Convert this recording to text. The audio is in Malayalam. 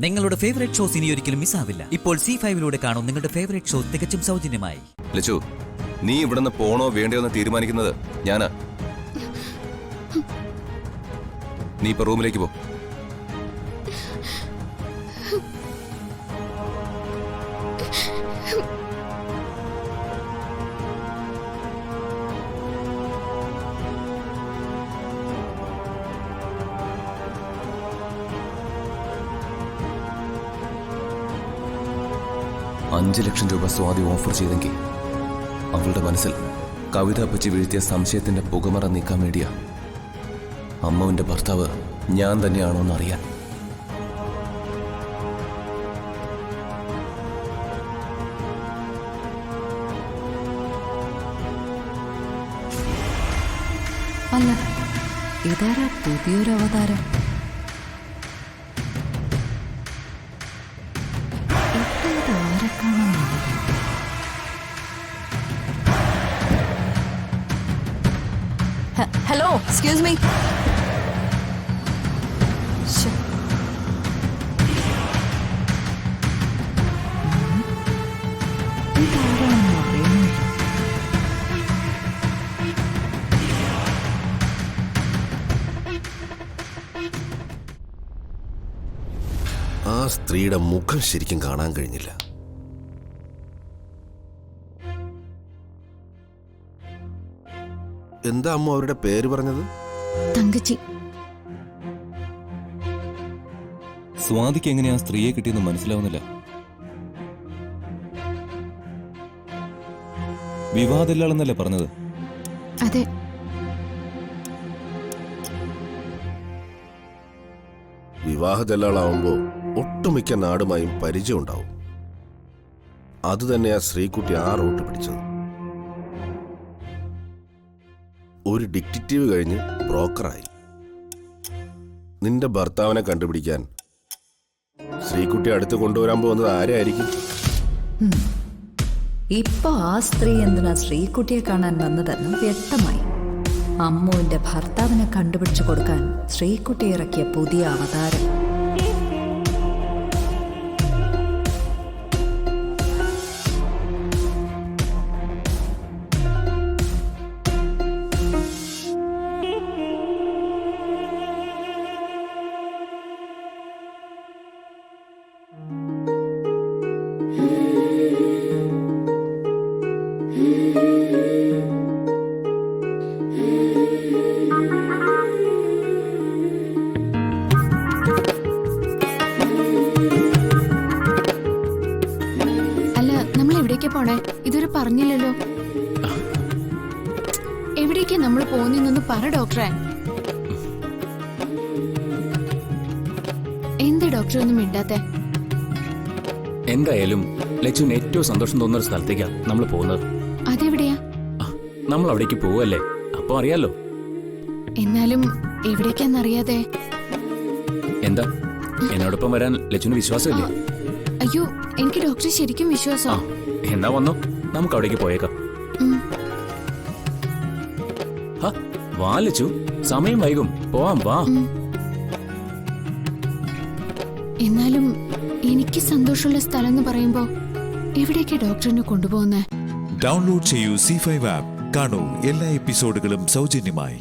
നിങ്ങളുടെ ഫേവറേറ്റ് ഷോസ് ഇനി ഒരിക്കലും മിസ്സാവില്ല. ഇപ്പോൾ C5 കാണും നിങ്ങളുടെ ഫേവറേറ്റ് ഷോ തികച്ചും സൗജന്യമായി. ലച്ചു, നീ ഇവിടുന്ന് പോണോ വേണ്ടയോ എന്ന് തീരുമാനിക്കുന്നത് ഞാനാ. നീ ഇപ്പൊ റൂമിലേക്ക് പോ. $5 ലക്ഷം സ്വാതി ഓഫർ ചെയ്തെങ്കിൽ അവളുടെ മനസ്സിൽ കവിത പറ്റി വീഴ്ത്തിയ സംശയത്തിന്റെ പുകമറ നീക്കാൻ വേണ്ടിയാ. അമ്മുവിന്റെ ഭർത്താവ് ഞാൻ തന്നെയാണോ എന്നറിയാൻ. അല്ല, ഇതാരാ പുതിയൊരു അവതാരം? Hello, excuse me. ആ സ്ത്രീയുടെ മുഖം ശരിക്കും കാണാൻ കഴിഞ്ഞില്ല. എന്താ അമ്മ അവരുടെ പേര് പറഞ്ഞത്? തങ്കച്ചി. സ്വാതിക്ക് എങ്ങനെയാ സ്ത്രീയെ കിട്ടിയെന്ന് മനസ്സിലാവുന്നില്ല. വിവാഹത്തിലാണെന്നല്ലേ പറഞ്ഞത്? അതെ. വിവാഹ ദല്ലാളാവുമ്പോ ഒട്ടുമിക്ക നാടുമായും പരിചയം ഉണ്ടാവും. അതുതന്നെയാ ശ്രീകുട്ടി ആ റൂട്ട് പിടിച്ചത്. ഒരു ഡിറ്റക്റ്റീവ് കഴിഞ്ഞ് ബ്രോക്കറായി. നിന്റെ ഭർത്താവിനെ കണ്ടുപിടിക്കാൻ ശ്രീകുട്ടി അടുത്ത് കൊണ്ടുവരാൻ പോകുന്നത് ആരായിരിക്കും? ഇപ്പൊ ആ സ്ത്രീ എന്തിനാ ശ്രീകുട്ടിയെ കാണാൻ വന്നതെന്ന് വ്യക്തമായി. അമ്മുവിന്റെ ഭർത്താവിനെ കണ്ടുപിടിച്ചു കൊടുക്കാൻ ശ്രീകുട്ടി ഇറക്കിയ പുതിയ അവതാരം. പോണേ, ഇതുവരെ പറഞ്ഞില്ലല്ലോ. എവിടേക്കാ നമ്മൾ പോകുന്നതെന്ന് പറ ഡോക്ടറെ. എന്താ ഡോക്ടർ ഒന്നും മിണ്ടാത്തെ? എന്തായാലും ലച്ചുവിന് ഏറ്റവും സന്തോഷം തോന്നുന്ന ഒരു സ്ഥലത്തേക്കാ നമ്മൾ പോകുന്നത്. അതെവിടെയാ? നമ്മൾ അവിടേക്ക് പോവല്ലേ, അപ്പൊ അറിയാലോ. എന്നാലും എവിടേക്കാന്നറിയാതെ. എന്താ, എന്നോടൊപ്പം വരാൻ ലച്ചുവിന് വിശ്വാസമില്ലേ? അയ്യോ, എനിക്ക് ഡോക്ടറെ ശരിക്കും വിശ്വാസം. എന്നാ വന്നോ, നമുക്ക് അവിടേക്ക് പോയേക്കാം. വാ ലച്ചു, സമയം വൈകും, പോവാം, വാ. എന്നാലും എനിക്ക് സന്തോഷമുള്ള സ്ഥലം എന്ന് പറയുമ്പോ എവിടേക്കാ ഡോക്ടറിനെ കൊണ്ടുപോകുന്നേ? ഡൗൺലോഡ് ചെയ്യൂ C5 ആപ്പ്. കാണൂ എല്ലാ എപ്പിസോഡുകളും സൗജന്യമായി.